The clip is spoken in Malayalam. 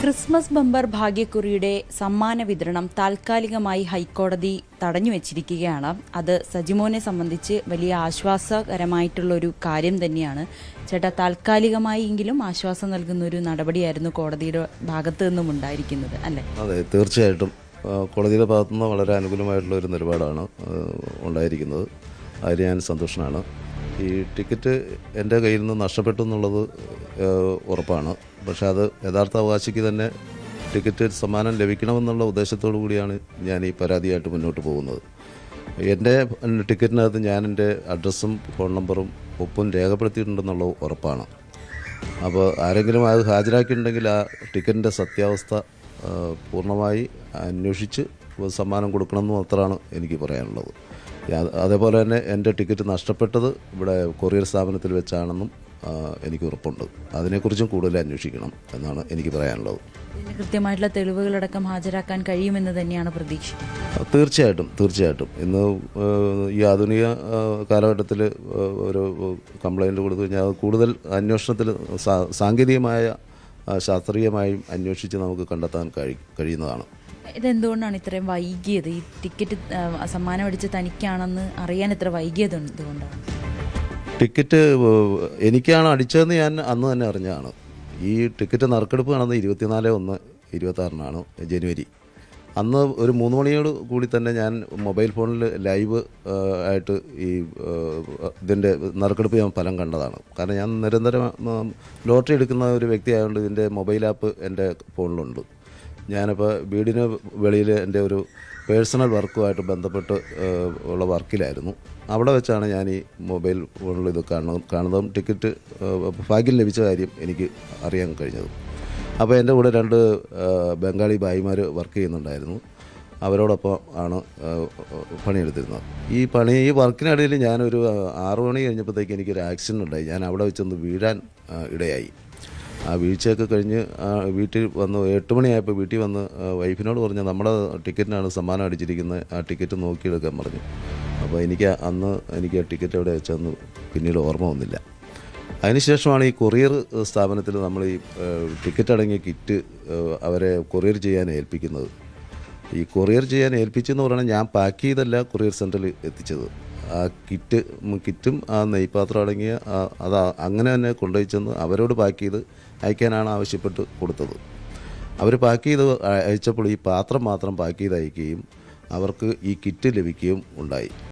ക്രിസ്മസ് ബമ്പർ ഭാഗ്യക്കുറിയുടെ സമ്മാന വിതരണം താൽക്കാലികമായി ഹൈക്കോടതി തടഞ്ഞുവെച്ചിരിക്കുകയാണ്. അത് സജിമോനെ സംബന്ധിച്ച് വലിയ ആശ്വാസകരമായിട്ടുള്ളൊരു കാര്യം തന്നെയാണ്. ചേട്ടാ, താൽക്കാലികമായെങ്കിലും ആശ്വാസം നൽകുന്ന ഒരു നടപടിയായിരുന്നു കോടതിയുടെ ഭാഗത്തു നിന്നും ഉണ്ടായിരിക്കുന്നത്, അല്ലേ? അതെ, തീർച്ചയായിട്ടും കോടതിയുടെ ഭാഗത്തുനിന്ന് വളരെ അനുകൂലമായിട്ടുള്ള ഒരു നിലപാടാണ് ഉണ്ടായിരിക്കുന്നത്. അതിൽ ഞാൻ സന്തോഷനാണ്. ഈ ടിക്കറ്റ് എൻ്റെ കയ്യിൽ നിന്ന് നഷ്ടപ്പെട്ടു എന്നുള്ളത് ഉറപ്പാണ്. പക്ഷേ അത് യഥാർത്ഥ അവകാശിക്ക് തന്നെ ടിക്കറ്റ് സമ്മാനം ലഭിക്കണമെന്നുള്ള ഉദ്ദേശത്തോടു കൂടിയാണ് ഞാൻ ഈ പരാതിയായിട്ട് മുന്നോട്ട് പോകുന്നത്. എൻ്റെ ടിക്കറ്റിനകത്ത് ഞാൻ എൻ്റെ അഡ്രസ്സും ഫോൺ നമ്പറും ഒപ്പും രേഖപ്പെടുത്തിയിട്ടുണ്ടെന്നുള്ളത് ഉറപ്പാണ്. അപ്പോൾ ആരെങ്കിലും അത് ഹാജരാക്കിയിട്ടുണ്ടെങ്കിൽ ആ ടിക്കറ്റിൻ്റെ സത്യാവസ്ഥ പൂർണ്ണമായി അന്വേഷിച്ച് സമ്മാനം കൊടുക്കണമെന്ന് മാത്രമാണ് എനിക്ക് പറയാനുള്ളത്. അതേപോലെ തന്നെ എൻ്റെ ടിക്കറ്റ് നഷ്ടപ്പെട്ടത് ഇവിടെ കൊറിയർ സ്ഥാപനത്തിൽ വെച്ചാണെന്നും എനിക്ക് ഉറപ്പുണ്ട്. അതിനെക്കുറിച്ചും കൂടുതൽ അന്വേഷിക്കണം എന്നാണ് എനിക്ക് പറയാനുള്ളത്. കൃത്യമായിട്ടുള്ള തെളിവുകളടക്കം ഹാജരാക്കാൻ കഴിയുമെന്ന് തന്നെയാണ് പ്രതീക്ഷ. തീർച്ചയായിട്ടും ഇന്ന് ഈ ആധുനിക കാലഘട്ടത്തിൽ ഒരു കംപ്ലൈൻറ്റ് കൊടുത്തു കഴിഞ്ഞാൽ കൂടുതൽ അന്വേഷണത്തിൽ സാങ്കേതികമായ ശാസ്ത്രീയമായും അന്വേഷിച്ച് നമുക്ക് കണ്ടെത്താൻ കഴിയുന്നതാണ്. ഇതെന്തുകൊണ്ടാണ് ഇത്രയും വൈകിയത്? ഈ ടിക്കറ്റ് സമ്മാനം അടിച്ച് തനിക്കാണെന്ന് അറിയാൻ ഇത്ര വൈകിയത് എന്തുകൊണ്ടാണ്? ടിക്കറ്റ് എനിക്കാണ് അടിച്ചതെന്ന് ഞാൻ അന്ന് തന്നെ അറിഞ്ഞതാണ്. ഈ ടിക്കറ്റ് നറുക്കെടുപ്പ് നടന്നത് 24/1/26 ജനുവരി. അന്ന് ഒരു 3 മണിയോട് കൂടി തന്നെ ഞാൻ മൊബൈൽ ഫോണിൽ ലൈവ് ആയിട്ട് ഈ ഇതിൻ്റെ നറുക്കെടുപ്പ് ഞാൻ ഫലം കണ്ടതാണ്. കാരണം ഞാൻ നിരന്തരം ലോട്ടറി എടുക്കുന്ന ഒരു വ്യക്തിയായതുകൊണ്ട് ഇതിൻ്റെ മൊബൈൽ ആപ്പ് എൻ്റെ ഫോണിലുണ്ട്. ഞാനിപ്പോൾ വീടിന് വെളിയിൽ എൻ്റെ ഒരു പേഴ്സണൽ വർക്കുമായിട്ട് ബന്ധപ്പെട്ട് ഉള്ള വർക്കിലായിരുന്നു. അവിടെ വെച്ചാണ് ഞാൻ ഈ മൊബൈൽ ഫോണിൽ ഇത് കാണുന്നതും ടിക്കറ്റ് ഭാഗ്യം ലഭിച്ച കാര്യം എനിക്ക് അറിയാൻ കഴിഞ്ഞത്. അപ്പോൾ എൻ്റെ കൂടെ 2 ബംഗാളി ഭായിമാർ വർക്ക് ചെയ്യുന്നുണ്ടായിരുന്നു. അവരോടൊപ്പം ആണ് പണിയെടുത്തിരുന്നത്. ഈ വർക്കിനിടയിൽ ഞാനൊരു 6 മണി കഴിഞ്ഞപ്പോഴത്തേക്ക് എനിക്കൊരു ആക്സിഡൻ്റ് ഉണ്ടായി. ഞാൻ അവിടെ വെച്ചൊന്ന് വീഴാൻ ഇടയായി. ആ വീഴ്ചയൊക്കെ കഴിഞ്ഞ് വീട്ടിൽ വന്ന് 8 മണിയായപ്പോൾ വീട്ടിൽ വന്ന് വൈഫിനോട് പറഞ്ഞു, നമ്മുടെ ടിക്കറ്റിനാണ് സമ്മാനം അടിച്ചിരിക്കുന്നത്, ആ ടിക്കറ്റ് നോക്കിയെടുക്കാൻ പറഞ്ഞു. അപ്പോൾ എനിക്ക് ആ ടിക്കറ്റ് എവിടെ വെച്ചെന്ന് പിന്നീട് ഓർമ്മ വന്നില്ല. അതിനുശേഷമാണ് ഈ കൊറിയർ സ്ഥാപനത്തിൽ നമ്മൾ ഈ ടിക്കറ്റ് അടങ്ങിയ കിറ്റ് അവരെ കൊറിയർ ചെയ്യാൻ ഏൽപ്പിക്കുന്നത്. ഈ കൊറിയർ ചെയ്യാൻ ഏൽപ്പിച്ചെന്ന് പറഞ്ഞാൽ ഞാൻ പാക്ക് ചെയ്തല്ല കൊറിയർ സെൻറ്ററിൽ എത്തിച്ചത്. ആ കിറ്റും ആ നെയ്പാത്രം അടങ്ങിയ അത് അങ്ങനെ തന്നെ കൊണ്ടുപോയി ചെന്ന് അവരോട് പാക്ക് ചെയ്ത് അയക്കാനാണ് ആവശ്യപ്പെട്ട് കൊടുത്തത്. അവർ പാക്ക് ചെയ്ത് അയച്ചപ്പോൾ ഈ പാത്രം മാത്രം പാക്ക് ചെയ്ത് അയക്കുകയും അവർക്ക് ഈ കിറ്റ് ലഭിക്കുകയും ഉണ്ടായി.